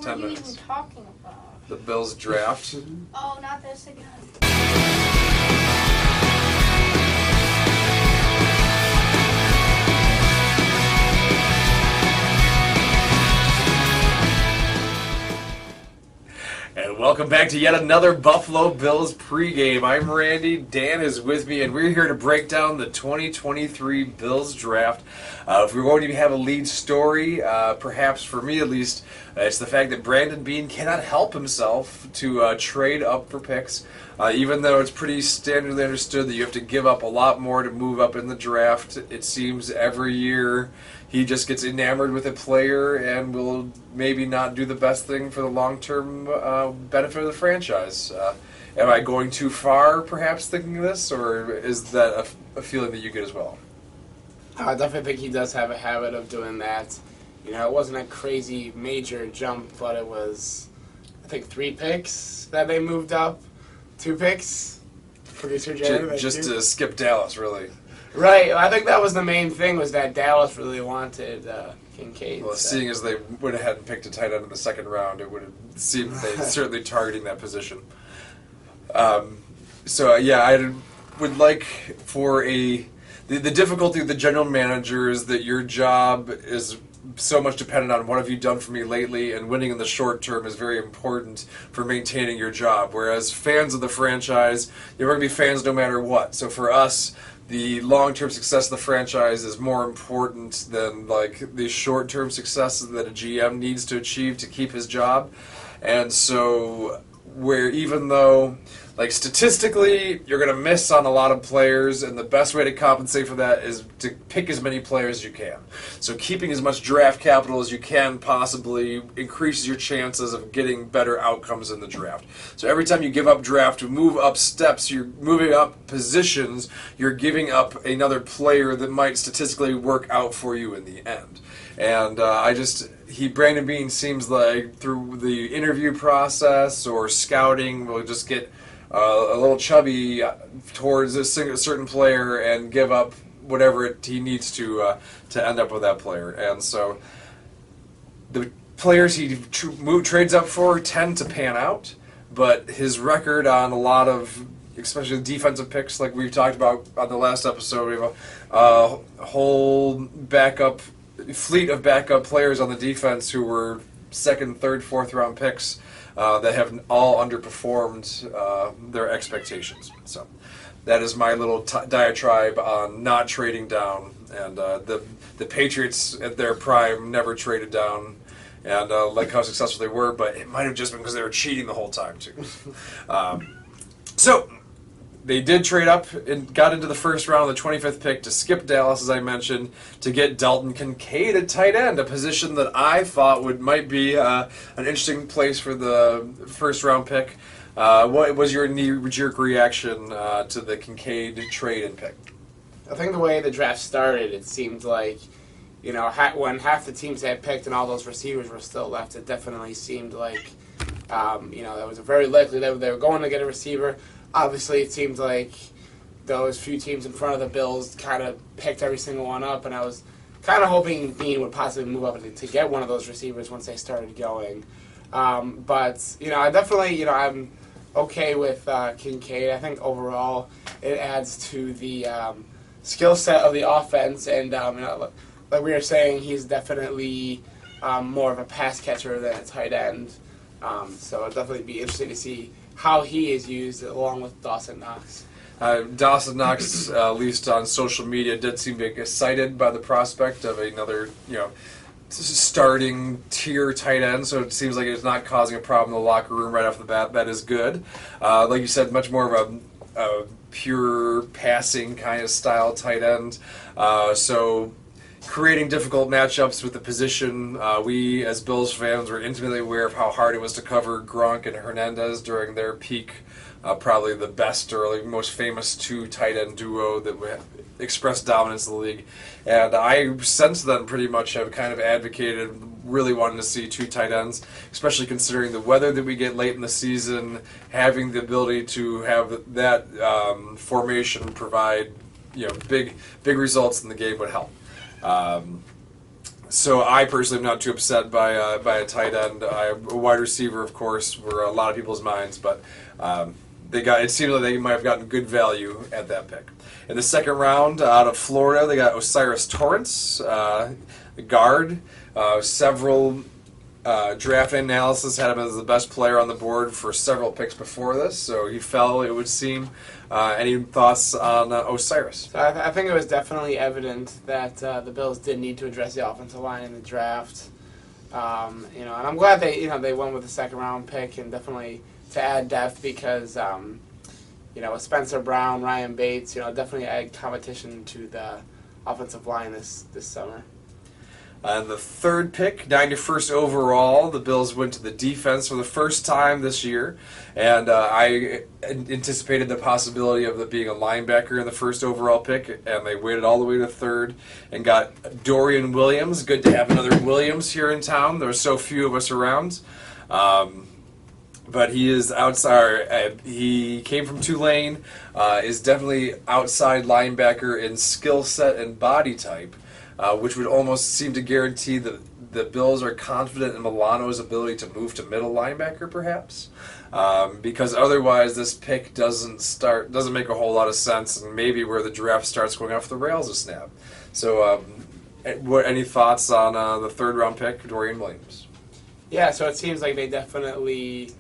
10 you minutes. even talking about? The Bills draft. Oh, not this again. And welcome back to yet another Buffalo Bills pregame. I'm Randy, Dan is with me, and we're here to break down the 2023 Bills draft. If we're going to have a lead story, perhaps for me at least, it's the fact that Brandon Beane cannot help himself to trade up for picks. Even though it's pretty standardly understood that you have to give up a lot more to move up in the draft, it seems every year he just gets enamored with a player and will maybe not do the best thing for the long-term benefit of the franchise. Am I going too far, perhaps, thinking this, or is that a feeling that you get as well? I definitely think he does have a habit of doing that. You know, it wasn't a crazy major jump, but it was, I think, 3 picks that they moved up. 2 picks. Producer Jerry, just to skip Dallas, really. Right. I think that was the main thing, was that Dallas really wanted Kincaid. Well, seeing as they went ahead and picked a tight end in the second round, it would have seemed they're certainly targeting that position. Yeah, I would like for the difficulty of the general manager is that your job is so much dependent on what have you done for me lately, and winning in the short term is very important for maintaining your job. Whereas fans of the franchise, you're going to be fans no matter what. So for us, the long-term success of the franchise is more important than like the short-term success that a GM needs to achieve to keep his job. And so where even though like statistically you're going to miss on a lot of players, and the best way to compensate for that is to pick as many players as you can. So keeping as much draft capital as you can possibly increases your chances of getting better outcomes in the draft. So every time you give up draft to move up steps, you're moving up positions, you're giving up another player that might statistically work out for you in the end. And Brandon Beane seems like through the interview process or scouting will just get a little chubby towards a certain player and give up whatever he needs to end up with that player. And so the players he trades up for tend to pan out, but his record on a lot of, especially defensive picks like we've talked about on the last episode, we have a whole fleet of backup players on the defense who were second, third, fourth round picks that have all underperformed their expectations. So that is my little diatribe on not trading down. And the Patriots at their prime never traded down, and like how successful they were, but it might have just been because they were cheating the whole time too. So they did trade up and got into the first round, the 25th pick, to skip Dallas, as I mentioned, to get Dalton Kincaid at tight end, a position that I thought might be an interesting place for the first round pick. What was your knee-jerk reaction to the Kincaid trade and pick? I think the way the draft started, it seemed like, you know, when half the teams had picked and all those receivers were still left, it definitely seemed like, you know, that was very likely that they were going to get a receiver. Obviously, it seemed like those few teams in front of the Bills kind of picked every single one up, and I was kind of hoping Beane would possibly move up to get one of those receivers once they started going. But, you know, I definitely, you know, I'm okay with Kincaid. I think overall it adds to the skill set of the offense, and, you know, like we were saying, he's definitely more of a pass catcher than a tight end. So it'll definitely be interesting to see how he is used along with Dawson Knox. Dawson Knox, at least on social media, did seem to be excited by the prospect of another, you know, starting tier tight end. So it seems like it's not causing a problem in the locker room right off the bat. That is good. Like you said, much more of a pure passing kind of style tight end. So creating difficult matchups with the position. We, as Bills fans, were intimately aware of how hard it was to cover Gronk and Hernandez during their peak. Probably the best or most famous 2 tight end duo that expressed dominance in the league. And I, since then, pretty much have kind of advocated really wanting to see 2 tight ends, especially considering the weather that we get late in the season. Having the ability to have that formation provide, you know, big results in the game would help. So I personally am not too upset by a tight end. A wide receiver, of course, were a lot of people's minds, but it seemed like they might have gotten good value at that pick. In the second round, out of Florida, they got Ocyrus Torrence, the guard. Several draft analysis had him as the best player on the board for several picks before this, so he fell, it would seem. Any thoughts on Osyrus? So I think it was definitely evident that the Bills did need to address the offensive line in the draft. And I'm glad they went with the second round pick and definitely to add depth because with Spencer Brown, Ryan Bates, definitely add competition to the offensive line this summer. And the third pick, 91st overall, the Bills went to the defense for the first time this year. And I anticipated the possibility of it being a linebacker in the first overall pick, and they waited all the way to third and got Dorian Williams. Good to have another Williams here in town. There are so few of us around. But he is outside. He came from Tulane, is definitely outside linebacker in skill set and body type. Which would almost seem to guarantee that the Bills are confident in Milano's ability to move to middle linebacker, perhaps, because otherwise this pick doesn't make a whole lot of sense, and maybe where the draft starts going off the rails a snap. So, any thoughts on the third round pick, Dorian Williams? Yeah, so it seems like they definitely,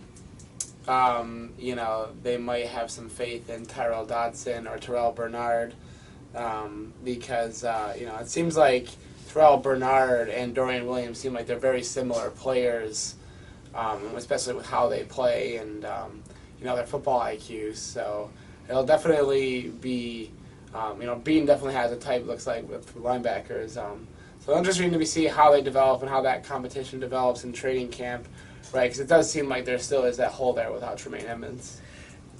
they might have some faith in Tyrel Dodson or Terrell Bernard. Because it seems like Terrell Bernard and Dorian Williams seem like they're very similar players, especially with how they play and their football IQs. So it'll definitely be, Beane definitely has a type, looks like, with linebackers. So interesting to see how they develop and how that competition develops in training camp, right? Because it does seem like there still is that hole there without Tremaine Edmonds.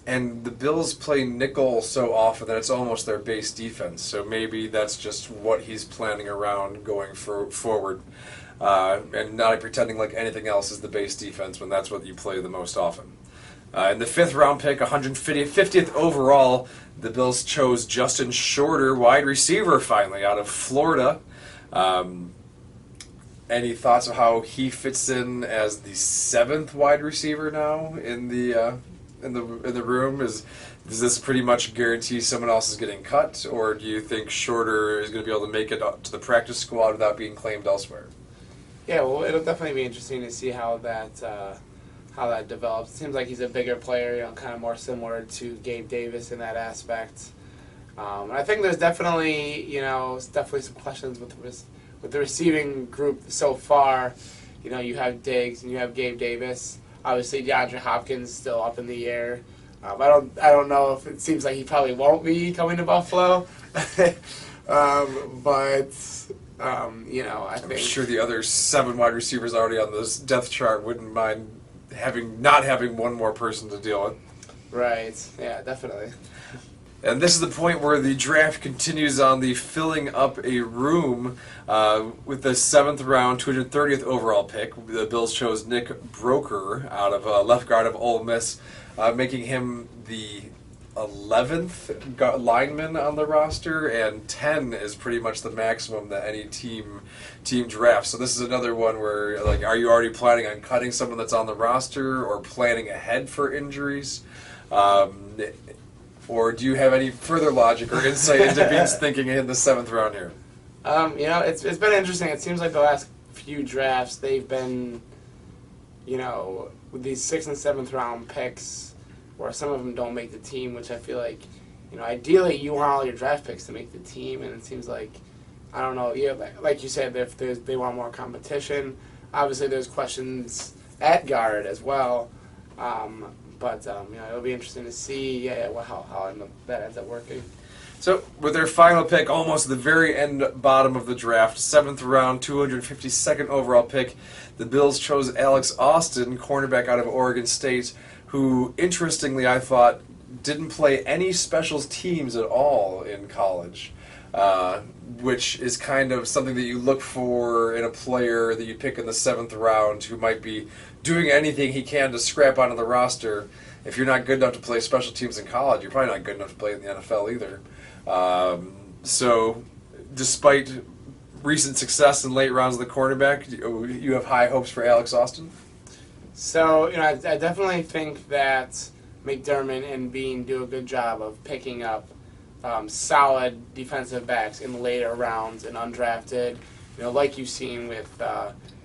And the Bills play nickel so often that it's almost their base defense. So maybe that's just what he's planning around going forward. And not pretending like anything else is the base defense when that's what you play the most often. In the fifth round pick, 150th overall, the Bills chose Justin Shorter, wide receiver, finally, out of Florida. Any thoughts of how he fits in as the seventh wide receiver now in the room? Does this pretty much guarantee someone else is getting cut, or do you think Shorter is going to be able to make it up to the practice squad without being claimed elsewhere? Yeah, well, it'll definitely be interesting to see how that develops. It seems like he's a bigger player, kind of more similar to Gabe Davis in that aspect. I think there's definitely some questions with the receiving group so far. You have Diggs and you have Gabe Davis. Obviously, DeAndre Hopkins still up in the air. I don't know if it seems like he probably won't be coming to Buffalo, I think I'm sure the other 7 wide receivers already on this depth chart wouldn't mind not having one more person to deal with. Right. Yeah, definitely. And this is the point where the draft continues on the filling up a room with the 7th round, 230th overall pick. The Bills chose Nick Broeker out of left guard of Ole Miss, making him the 11th lineman on the roster, and 10 is pretty much the maximum that any team drafts. So this is another one where, are you already planning on cutting someone that's on the roster or planning ahead for injuries? Or do you have any further logic or insight into Beane's thinking in the 7th round here? It's been interesting. It seems like the last few drafts they've been, with these 6th and 7th round picks, where some of them don't make the team, which I feel like, ideally you want all your draft picks to make the team, and it seems like, I don't know, like you said, if they want more competition. Obviously there's questions at guard as well. But it'll be interesting to see how that ends up working. So with their final pick, almost the very bottom of the draft, 7th round, 252nd overall pick, the Bills chose Alex Austin, cornerback out of Oregon State, who, interestingly, I thought, didn't play any special teams at all in college, which is kind of something that you look for in a player that you pick in the 7th round who might be doing anything he can to scrap onto the roster. If you're not good enough to play special teams in college, you're probably not good enough to play in the NFL either. So despite recent success in late rounds of the cornerback, you have high hopes for Alex Austin? So, I definitely think that McDermott and Beane do a good job of picking up solid defensive backs in later rounds and undrafted, like you've seen with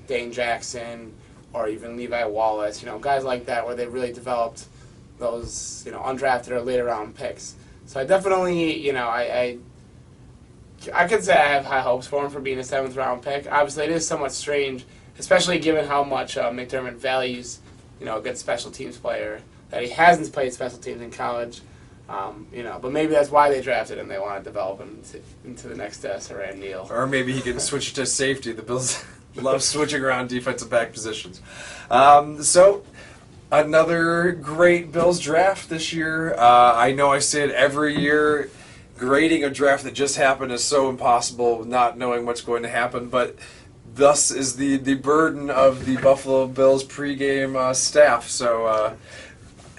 Dane Jackson or even Levi Wallace, guys like that where they really developed those, undrafted or later round picks. So I definitely, I could say I have high hopes for him for being a 7th round pick. Obviously, it is somewhat strange, especially given how much McDermott values, a good special teams player, that he hasn't played special teams in college. But maybe that's why they drafted him. They want to develop him into the next Siran Neal. Or maybe he can switch to safety. The Bills love switching around defensive back positions. So, another great Bills draft this year. I know I say it every year. Grading a draft that just happened is so impossible, not knowing what's going to happen. But thus is the burden of the Buffalo Bills pregame staff. So,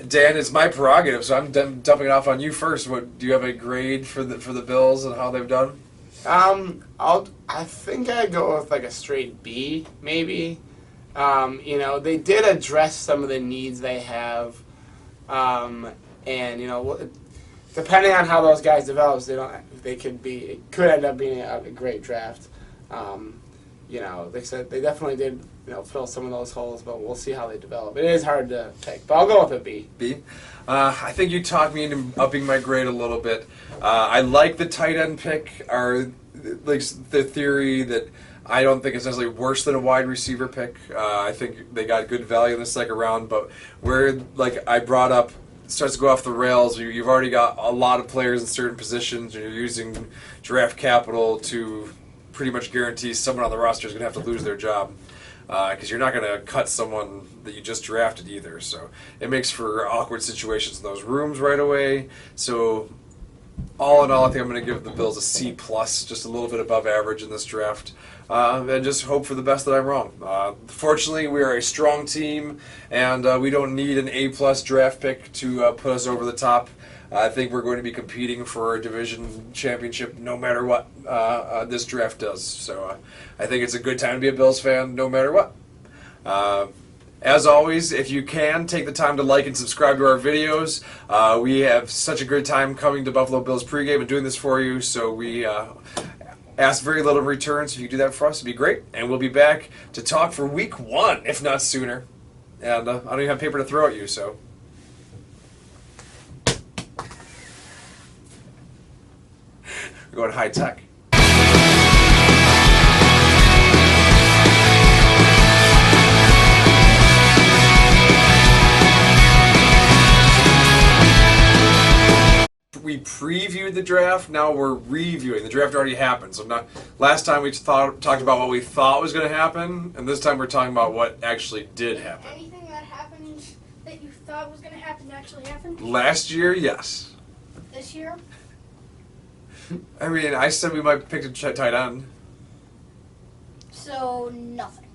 Dan, it's my prerogative, so I'm dumping it off on you first. What do you have a grade for the Bills and how they've done? I think I'd go with like a straight B, maybe. They did address some of the needs they have, and depending on how those guys develop, it could end up being a great draft. They said they definitely did, fill some of those holes, but we'll see how they develop. It is hard to pick, but I'll go with a B. B. I think you talked me into upping my grade a little bit. I like the tight end pick, or like the theory that I don't think it's necessarily worse than a wide receiver pick. I think they got good value in the second round, but where, like I brought up, starts to go off the rails, you've already got a lot of players in certain positions, and you're using draft capital to pretty much guarantee someone on the roster is going to have to lose their job, because you're not going to cut someone that you just drafted either. So it makes for awkward situations in those rooms right away. So all in all, I think I'm going to give the Bills a C+, just a little bit above average in this draft, and just hope for the best that I'm wrong. Fortunately, we are a strong team, and we don't need an A+ draft pick to put us over the top. I think we're going to be competing for a division championship no matter what this draft does. So I think it's a good time to be a Bills fan no matter what. As always, if you can, take the time to like and subscribe to our videos. We have such a good time coming to Buffalo Bills pregame and doing this for you, so we ask very little in return. So if you do that for us, it'd be great. And we'll be back to talk for week 1, if not sooner. And I don't even have paper to throw at you, so... We're going high tech. We previewed the draft. Now we're reviewing. The draft already happened. So last time we talked about what we thought was going to happen, and this time we're talking about what actually did happen. Anything that happened that you thought was going to happen actually happened? Last year, yes. This year? I mean, I said we might pick a tight end. So, nothing.